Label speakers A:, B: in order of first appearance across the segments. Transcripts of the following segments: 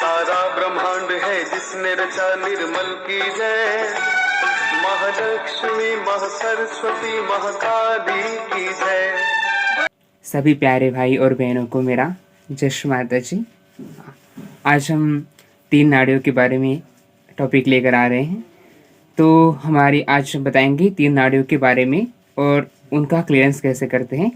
A: सारा ब्रह्मांड है जिसने रचा निर्मल की जय। महालक्ष्मी महासरस्वती महाकाली की जय।
B: सभी प्यारे भाई और बहनों को मेरा जय श्री माता जी। आज हम 3 नाड़ियों के बारे में टॉपिक लेकर आ रहे हैं। तो हमारी आज बताएंगे 3 नाड़ियों के बारे में और उनका क्लियरेंस कैसे करते हैं।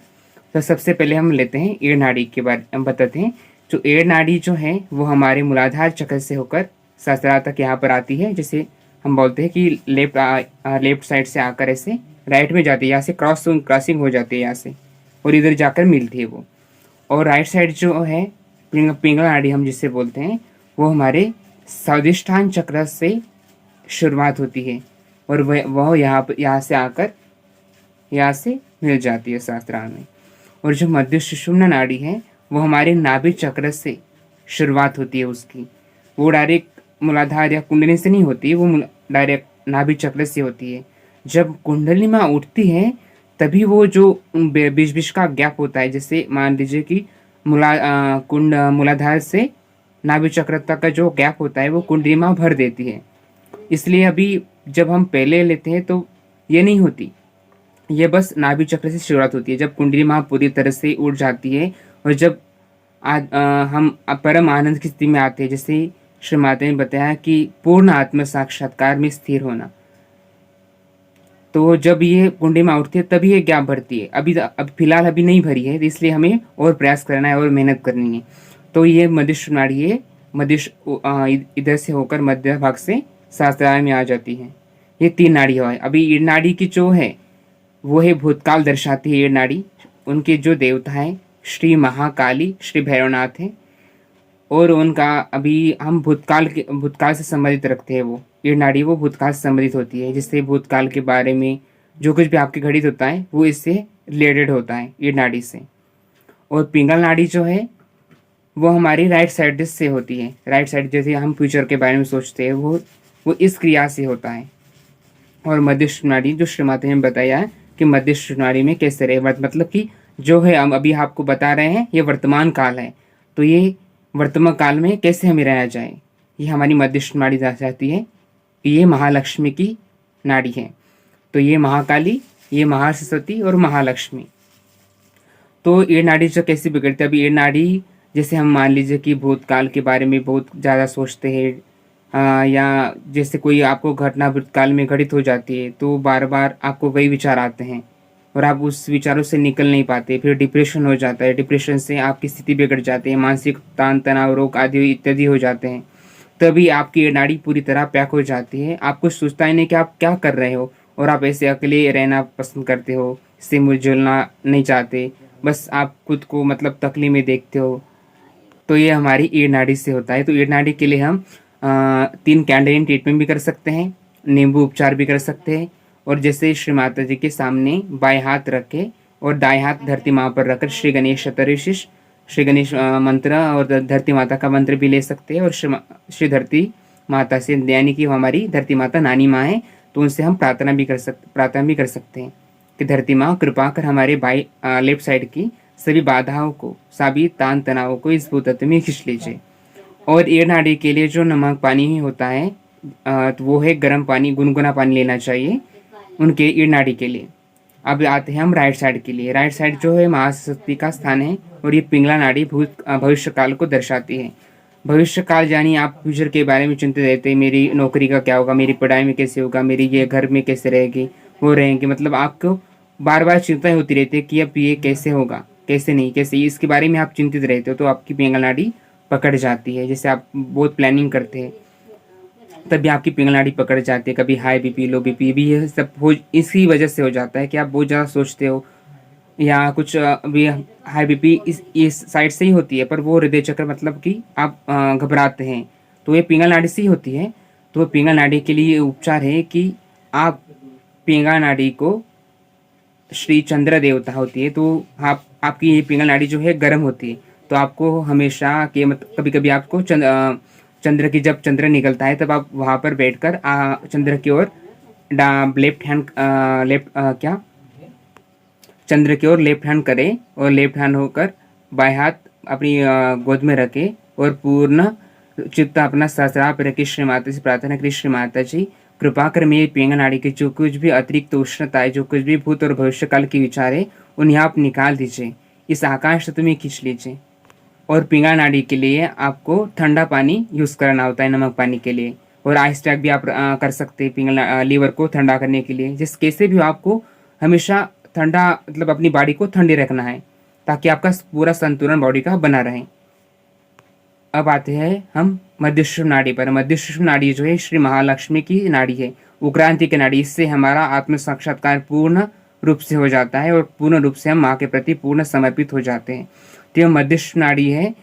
B: तो सबसे पहले हम लेते हैं एड़ नाड़ी के बारे में बताते हैं। जो एड़ नाड़ी जो है वो हमारे मूलाधार चक्र से होकर सहस्त्रार तक यहाँ पर आती है। जैसे हम बोलते हैं कि लेफ्ट साइड से आकर ऐसे राइट में जाती है, यहाँ से क्रॉसिंग हो जाती है यहाँ से और इधर जाकर मिलती है वो। और राइट साइड जो है पिंगला नाड़ी हम जिसे बोलते हैं वो हमारे स्वादिष्ठान चक्र से शुरुआत होती है और वह यहाँ से आकर यहाँ से मिल जाती है सहस्त्रार में। और जो मध्य सुषुम्ना नाड़ी है वो हमारे नाभि चक्र से शुरुआत होती है उसकी। वो डायरेक्ट मूलाधार या कुंडली से नहीं होती, वो डायरेक्ट नाभि चक्र से होती है। जब कुंडली में उठती है तभी वो जो बीच बीच का गैप होता है, जैसे मान लीजिए कि मूलाधार से नाभि चक्र तक का जो गैप होता है वो कुंडली में भर देती है। इसलिए अभी जब हम पहले लेते हैं तो ये नहीं होती, ये बस नाभि चक्र से शुरुआत होती है। जब कुंडली माँ पूरी तरह से उड़ जाती है और जब हम परम आनंद की स्थिति में आते हैं, जैसे श्री माता ने बताया कि पूर्ण आत्म साक्षात्कार में स्थिर होना, तो जब ये कुंडली में उठती है तभी ये गैप भरती है। अब फिलहाल अभी नहीं भरी है, इसलिए हमें और प्रयास करना है और मेहनत करनी है। तो ये मध्यस्थ नाड़ी है, इधर से होकर मध्य भाग से सहस्त्रार में आ जाती है। ये 3 नाड़ी है। अभी ईड़ नाड़ी की जो है वो है भूतकाल दर्शाती है। ईड़ नाड़ी उनके जो देवता है श्री महाकाली श्री भैरवनाथ है और उनका अभी हम भूतकाल से संबंधित रखते हैं। वो ईड़ नाड़ी वो भूतकाल से संबंधित होती है, जिससे भूतकाल के बारे में जो कुछ भी आपके घटित होता है वो इससे रिलेटेड होता है ईड़ नाड़ी से। और पिंगल नाड़ी जो है वो हमारी राइट साइड से होती है। राइट साइड जैसे हम फ्यूचर के बारे में सोचते हैं वो इस क्रिया से होता है। और मध्यस्थ नाड़ी जो श्री माता ने बताया है कि मध्यस्थ नाड़ी में कैसे रहे, मतलब कि जो है हम अभी आपको बता रहे हैं ये वर्तमान काल है, तो ये वर्तमान काल में कैसे हमें रहना जाए, ये हमारी मध्यस्थ नाड़ी दर्शाती है। ये महालक्ष्मी की नाड़ी है। तो ये महाकाली, ये महासरस्वती और महालक्ष्मी। तो ये नाड़ी जो कैसे बिगड़ती है, अभी ये नाड़ी जैसे हम मान लीजिए कि भूतकाल के बारे में बहुत ज़्यादा सोचते हैं या जैसे कोई आपको घटना भूतकाल में घटित हो जाती है तो बार बार आपको वही विचार आते हैं और आप उस विचारों से निकल नहीं पाते, फिर डिप्रेशन हो जाता है। डिप्रेशन से आपकी स्थिति बिगड़ जाती है, मानसिक तान तनाव रोग आदि इत्यादि हो जाते हैं। तभी आपकी ये नाड़ी पूरी तरह पैक हो जाती है। आप कुछ सोचता ही नहीं कि आप क्या कर रहे हो और आप ऐसे अकेले रहना पसंद करते हो, इससे मिलजुलना नहीं चाहते, बस आप खुद को मतलब तकलीफ में देखते हो। तो ये हमारी ईड़ नाड़ी से होता है। तो ईड़ नाड़ी के लिए हम 3 कैंडलिन ट्रीटमेंट भी कर सकते हैं, नींबू उपचार भी कर सकते हैं। और जैसे श्री माता जी के सामने बाएं हाथ रखे और दाएं हाथ धरती माँ पर रखकर श्री गणेश चतुर्विश श्री गणेश मंत्र और धरती माता का मंत्र भी ले सकते हैं। और श्री धरती माता से, यानी कि हमारी धरती माता नानी माँ है, तो उनसे हम प्रार्थना भी कर सकते हैं कि धरती माँ कृपा कर हमारे लेफ्ट साइड की सभी बाधाओं को, सभी तान तनावों को इस भूतत्व में खींच लीजिए। और ईड़ नाड़ी के लिए जो नमक पानी होता है तो वो है गर्म पानी, गुनगुना पानी लेना चाहिए उनके ईड़ नाड़ी के लिए। अब आते हैं हम राइट साइड के लिए। राइट साइड जो है महासरस्वती का स्थान है और ये पिंगला नाड़ी भविष्य काल को दर्शाती है। भविष्य काल यानी आप फ्यूचर के बारे में चिंतित रहते हैं, मेरी नौकरी का क्या होगा, मेरी पढ़ाई में कैसे होगा, मेरी ये घर में कैसे रहेगी, वो रहेंगे, मतलब आपको बार बार चिंताएं होती रहती है कि अब ये कैसे होगा, कैसे नहीं, कैसे, इसके बारे में आप चिंतित रहते हो तो आपकी पिंगला नाड़ी पकड़ जाती है। जैसे आप बहुत प्लानिंग करते हैं तभी आपकी पिंगला नाड़ी पकड़ जाती है। कभी हाई बीपी लो बीपी भी ये सब हो इसी वजह से हो जाता है कि आप बहुत ज़्यादा सोचते हो या कुछ अभी हाई बीपी इस साइड से ही होती है, पर वो हृदय चक्र मतलब कि आप घबराते हैं तो ये पिंगला नाड़ी से ही होती है। तो पिंगला नाड़ी के लिए उपचार है कि आप पिंगला नाड़ी को, श्री चंद्र देवता होती है तो आपकी ये पिंगला नाड़ी जो है गर्म होती है, तो आपको हमेशा के मतलब कभी कभी आपको चंद्र की, जब चंद्र निकलता है तब आप वहाँ पर बैठकर चंद्र की ओर चंद्र की ओर लेफ्ट हैंड करें और लेफ्ट हैंड होकर बाएं हाथ अपनी गोद में रखें और पूर्ण चित्त अपना सहस्रार पर रखी श्री माता से प्रार्थना करी, श्री माता जी कृपा कर मेरी पिंगला नाड़ी के जो कुछ भी अतिरिक्त उष्णता है, जो कुछ भी भूत और भविष्य काल के विचार है, उन्हें आप निकाल दीजिए, इस आकाश तत्व में खींच लीजिए। और पिंगला नाड़ी के लिए आपको ठंडा पानी यूज़ करना होता है नमक पानी के लिए, और आइस पैक भी आप कर सकते हैं पिंगला लीवर को ठंडा करने के लिए। जिस कैसे भी आपको हमेशा ठंडा मतलब अपनी बॉडी को ठंडी रखना है ताकि आपका पूरा संतुलन बॉडी का बना रहे। अब आते हैं हम मध्यश्रुम नाड़ी पर। मध्यश्रुम नाड़ी जो है श्री महालक्ष्मी की नाड़ी है, उक्रांति की नाड़ी। इससे हमारा आत्म साक्षात्कार पूर्ण रूप से हो जाता है और पूर्ण रूप से हम माँ के प्रति पूर्ण समर्पित हो जाते हैं। तो यह मध्यश्रुम नाड़ी है,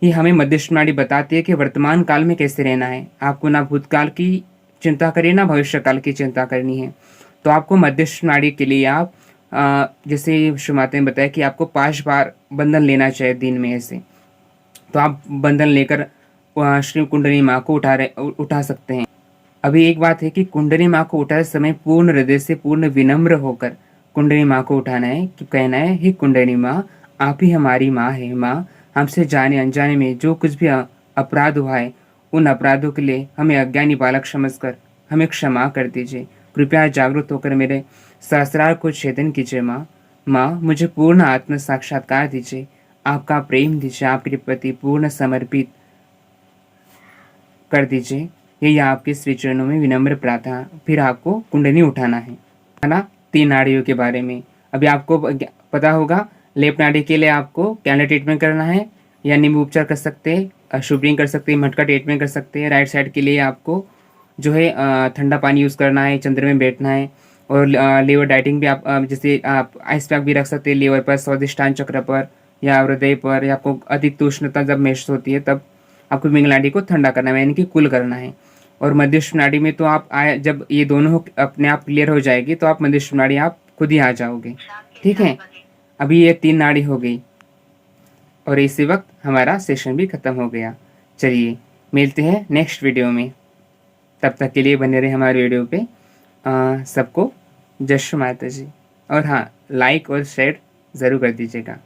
B: ये हमें मध्यश्रुम नाड़ी बताती है कि वर्तमान काल में कैसे रहना है। आपको ना भूतकाल की चिंता करनी ना भविष्य काल की चिंता करनी है। तो आपको मध्यश्रुम नाड़ी के लिए आप जैसे श्री माता ने बताया कि आपको 5 बार बंधन लेना चाहिए दिन में ऐसे, तो आप बंधन लेकर श्री कुंडली माँ को उठा सकते हैं। अभी एक बात है कि कुंडली माँ को उठाते समय पूर्ण हृदय से पूर्ण विनम्र होकर कुंडली माँ को उठाना है, कि कहना है हे कुंडली माँ, आप ही हमारी माँ है। माँ, हमसे जाने अनजाने में जो कुछ भी अपराध हुआ है, उन अपराधों के लिए हमें अज्ञानी बालक समझकर हमें क्षमा कर दीजिए। कृपया जागरूक होकर मेरे सहस्रार को छेदन कीजिए। माँ, मुझे पूर्ण आत्म साक्षात्कार दीजिए, आपका प्रेम दीजिए, आपके प्रति पूर्ण समर्पित कर दीजिए। यही आपके श्री चरणों में विनम्र प्रार्थना। फिर आपको कुंडली उठाना है ना। 3 नाड़ियों के बारे में अभी आपको पता होगा। लेफ्ट नाड़ी के लिए आपको कैंडल ट्रीटमेंट करना है या नींबू उपचार कर सकते हैं, शुभरिंग कर सकते हैं, मटका ट्रीटमेंट कर सकते हैं। राइट साइड के लिए आपको जो है ठंडा पानी यूज़ करना है, चंद्र में बैठना है, और लीवर डाइटिंग भी आप जैसे आप आइस पैक भी रख सकते हैं लीवर पर, स्वादिष्टान चक्र पर या हृदय पर। या आपको अधिक उष्णता जब महसूस होती है तब आपको पिंगला नाड़ी को ठंडा करना है, यानी कि कूल करना है। और मध्यश्रुम नाड़ी में तो आप जब ये दोनों अपने आप क्लियर हो जाएगी तो आप मध्यश्रुम नाड़ी आप खुद ही आ जाओगे। ठीक है, अभी ये 3 नाड़ी हो गई और इसी वक्त हमारा सेशन भी खत्म हो गया। चलिए मिलते हैं नेक्स्ट वीडियो में, तब तक के लिए बने रहे हमारे वीडियो पे। सबको जय श्री माता जी। और हाँ, लाइक और शेयर ज़रूर कर दीजिएगा।